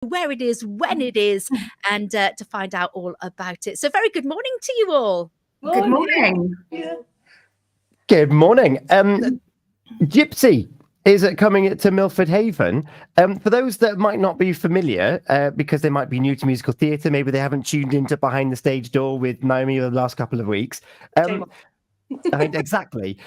where it is, when it is, and to find out all about it. So very good morning to you all. Good morning. Yeah. Good morning. Gypsy is coming to Milford Haven. For those that might not be familiar, because they might be new to musical theatre, maybe they haven't tuned into Behind the Stage Door with Naomi the last couple of weeks. Exactly.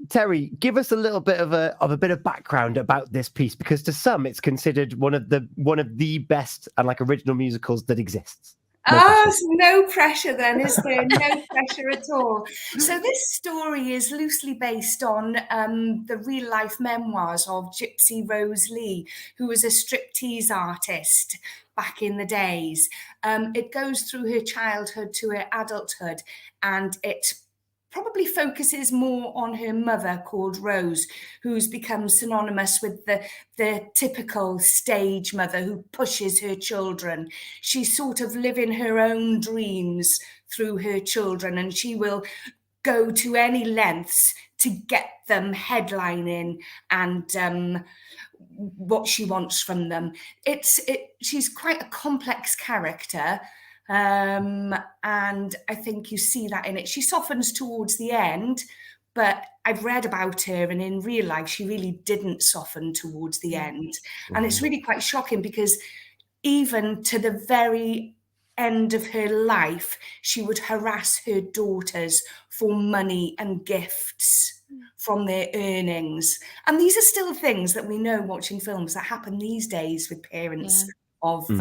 Terry, give us a little bit of a background about this piece, because to some it's considered one of the best and like original musicals that exists. No pressure then, is there? No pressure at all. So this story is loosely based on the real life memoirs of Gypsy Rose Lee, who was a striptease artist back in the days. It goes through her childhood to her adulthood, and it probably focuses more on her mother, called Rose, who's become synonymous with the typical stage mother who pushes her children. She's sort of living her own dreams through her children, and she will go to any lengths to get them headlining and what she wants from them. She's quite a complex character. And I think you see that in it. She softens towards the end, but I've read about her, and in real life, she really didn't soften towards the end. And it's really quite shocking, because even to the very end of her life, she would harass her daughters for money and gifts from their earnings. And these are still things that we know watching films that happen these days with parents of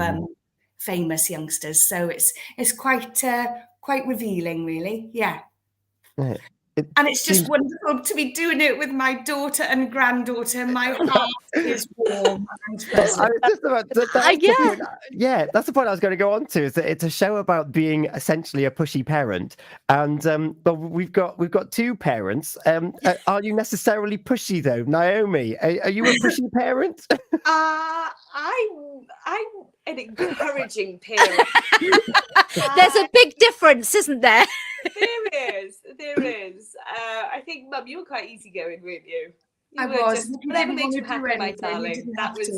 famous youngsters. So it's quite revealing, really. Yeah. And it's just wonderful to be doing it with my daughter and granddaughter. My heart is warm. That's the point I was going to go on to. Is that it's a show about being essentially a pushy parent, and but we've got two parents. Are you necessarily pushy though, Naomi? Are you a pushy parent? I'm an encouraging parent. There's a big difference, isn't there? There is. I think, Mum, you were quite easygoing, weren't you? I was. Whatever makes you happy, my darling. That was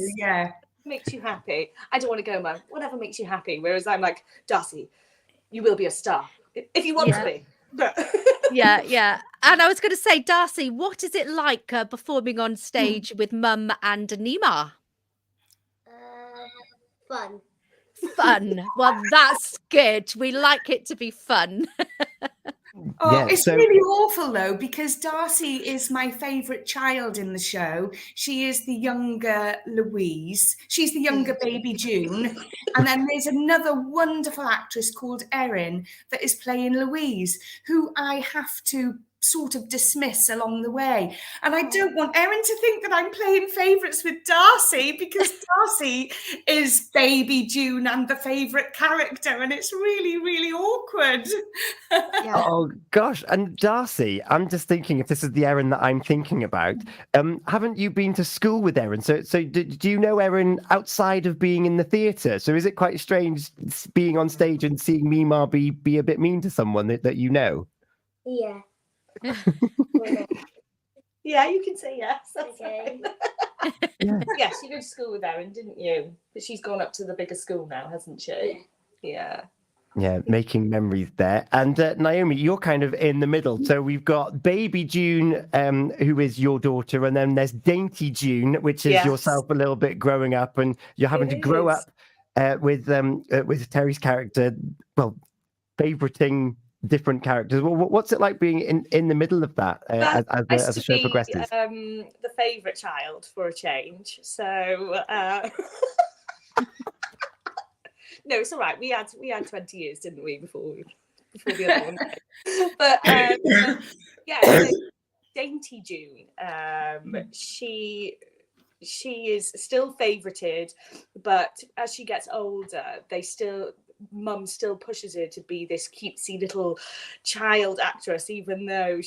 makes you happy. I don't want to go, Mum. Whatever makes you happy. Whereas I'm like, Darcy, you will be a star if you want to be. Yeah. And I was going to say, Darcy, what is it like performing on stage with Mum and Nima? Fun. Well, that's good. We like it to be fun. It's really awful though, because Darcy is my favourite child in the show. She is the younger Louise. She's the younger baby June. And then there's another wonderful actress called Erin that is playing Louise, who I have to sort of dismiss along the way. And I don't want Erin to think that I'm playing favourites with Darcy, because Darcy is baby June and the favourite character, and it's really, really awkward. Oh gosh. And Darcy, I'm just thinking, if this is the Erin that I'm thinking about, haven't you been to school with Erin? So do you know Erin outside of being in the theatre? So is it quite strange being on stage and seeing Mima be a bit mean to someone that you know? Yeah. Yeah, you can say yes. Okay. Yes, you go to school with Erin, didn't you? But she's gone up to the bigger school now, hasn't she? Yeah. Yeah, making memories there. And Naomi, you're kind of in the middle. So we've got baby June, who is your daughter, and then there's dainty June, which is yourself a little bit growing up, and you're having to grow up with Terry's character, well, favoriting different characters. Well, what's it like being in the middle of that as the show progresses? The favourite child for a change. So no, it's all right. We had 20 years, didn't we, before the other one? But so dainty June. She is still favouted, but as she gets older, Mum still pushes her to be this cutesy little child actress, even though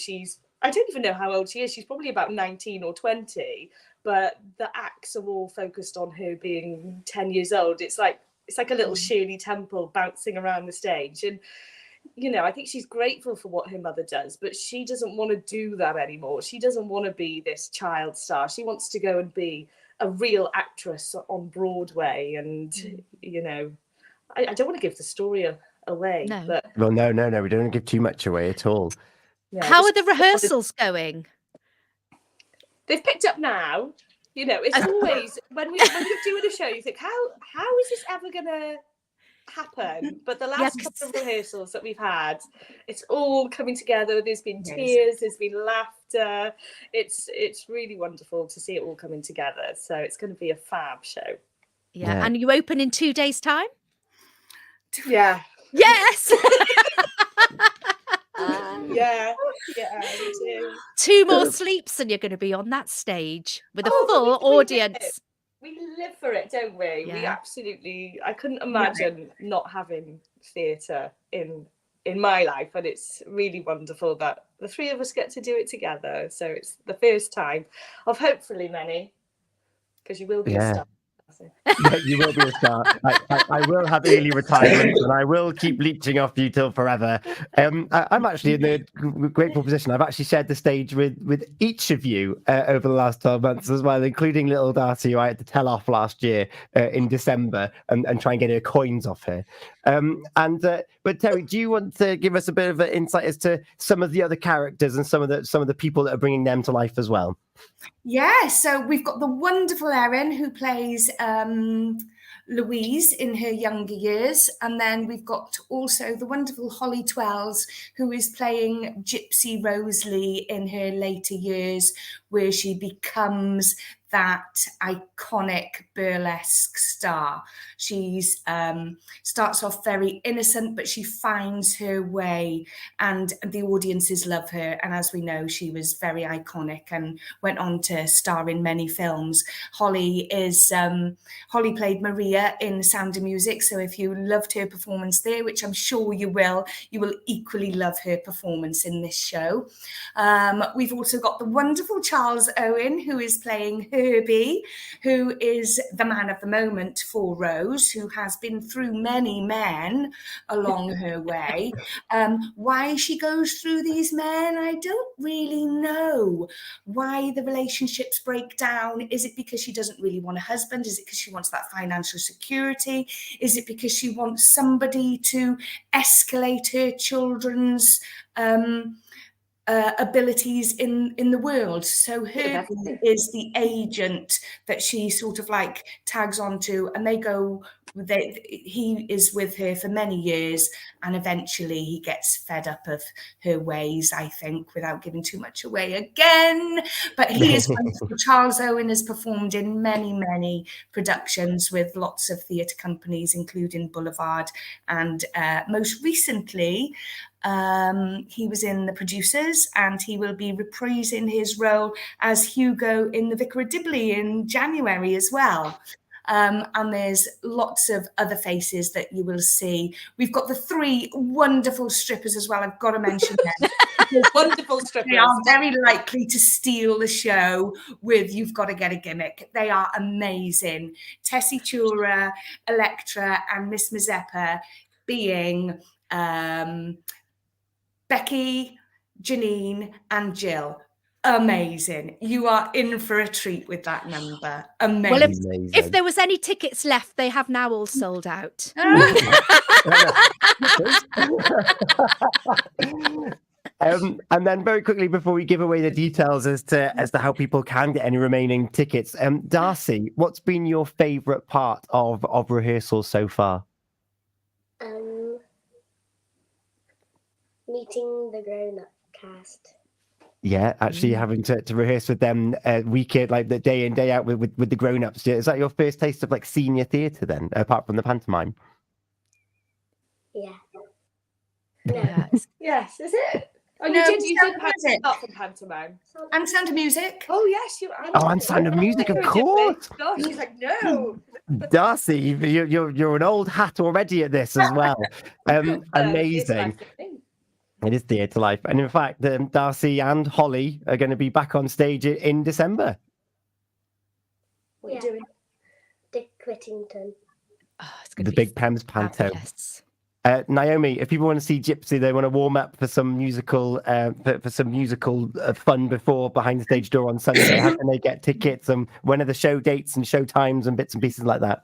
I don't even know how old she is. She's probably about 19 or 20, but the acts are all focused on her being 10 years old. It's like a little Shirley Temple bouncing around the stage. And, you know, I think she's grateful for what her mother does, but she doesn't want to do that anymore. She doesn't want to be this child star. She wants to go and be a real actress on Broadway, and you know, I don't want to give the story away, No. but Well, no, we don't give too much away at all. yeah, How are the rehearsals going? they've picked up now. You know, it's always when you're doing a show, you think, how is this ever gonna happen? But the last couple of rehearsals that we've had, it's all coming together. There's been tears, there's been laughter. It's really wonderful to see it all coming together. So it's going to be a fab show. Yeah. And you open in 2 days' time? Yeah. Yes. Yeah, we do. 2 more sleeps and you're going to be on that stage with a full audience. We live for it, don't we? Yeah. We absolutely. I couldn't imagine not having theatre in my life, and it's really wonderful that the 3 of us get to do it together. So it's the first time of hopefully many, because you will be a star. You will be a star. I will have early retirement, and I will keep leeching off you till forever. I'm actually in the grateful position. I've actually shared the stage with each of you over the last 12 months as well, including little Darcy, who I had to tell off last year in December and try and get her coins off her. But Terry, do you want to give us a bit of an insight as to some of the other characters and some of the people that are bringing them to life as well? Yeah, so we've got the wonderful Erin, who plays Louise in her younger years, and then we've got also the wonderful Holly Twells, who is playing Gypsy Rose Lee in her later years, where she becomes that iconic burlesque star. She's starts off very innocent, but she finds her way, and the audiences love her. And as we know, she was very iconic and went on to star in many films. Holly played Maria in Sound of Music. So if you loved her performance there, which I'm sure you will equally love her performance in this show. We've also got the wonderful Charles Owen, who is playing Herbie, who is the man of the moment for Rose, who has been through many men along her way. Why she goes through these men, I don't really know. Why the relationships break down. Is it because she doesn't really want a husband? Is it because she wants that financial security? Is it because she wants somebody to escalate her children's abilities in the world? So Herbie is the agent that she sort of like tags onto, and he is with her for many years, and eventually he gets fed up of her ways, I think, without giving too much away again. But he is wonderful. Charles Owen has performed in many productions with lots of theatre companies, including Boulevard, and most recently he was in The Producers, and he will be reprising his role as Hugo in The Vicar of Dibley in January as well. And there's lots of other faces that you will see. We've got the 3 wonderful strippers as well. I've got to mention them. Wonderful strippers. They are very likely to steal the show with You've Got to Get a Gimmick. They are amazing. Tessitura, Electra, and Miss Mazeppa being Becky, Janine, and Jill. Amazing. You are in for a treat with that number. Amazing. Well, if there was any tickets left, they have now all sold out. And then very quickly, before we give away the details as to how people can get any remaining tickets, Darcy, what's been your favourite part of rehearsals so far? Meeting the grown-up cast. Yeah, actually having to rehearse with them weekend, like the day in, day out with the grown-ups. Is that your first taste of like senior theatre then, apart from the pantomime? Yeah. Yes, is it? Oh, No, you did apart from pantomime. And Sound of Music. Oh, yes. And Sound of Music, of course. Gosh, she's like, no. Darcy, you're an old hat already at this as well. Amazing. It is theatre life. And in fact, Darcy and Holly are going to be back on stage in December. What are you doing? Dick Whittington. Oh, The Big Pems Panto. Fabulous. Naomi, if people want to see Gypsy, they want to warm up for some musical fun before behind the stage door on Sunday. How can they get tickets, and when are the show dates and show times and bits and pieces like that?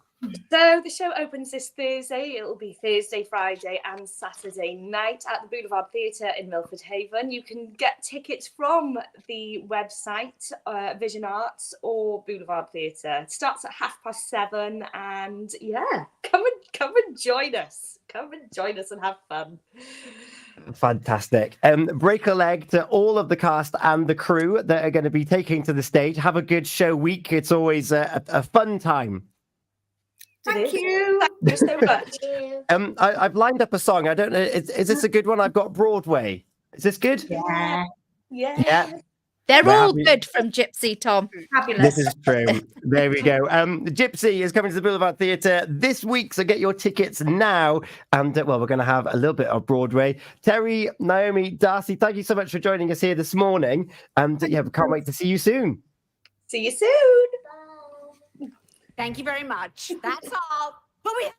So the show opens this Thursday. It'll be Thursday, Friday and Saturday night at the Boulevard Theatre in Milford Haven. You can get tickets from the website, Vision Arts or Boulevard Theatre. It starts at 7:30 and yeah, come and join us. Come and join us and have fun. Fantastic. Break a leg to all of the cast and the crew that are going to be taking to the stage. Have a good show week. It's always a fun time. Thank you. Thank you so much. I've lined up a song. I don't know. Is this a good one? I've got Broadway. Is this good? Yeah. They're all good from Gypsy, Tom. Fabulous. This is true. There we go. Gypsy is coming to the Boulevard Theatre this week, so get your tickets now. And well, we're going to have a little bit of Broadway. Terry, Naomi, Darcy, thank you so much for joining us here this morning. And yeah, we can't wait to see you soon. See you soon. Thank you very much. That's all. Booyah!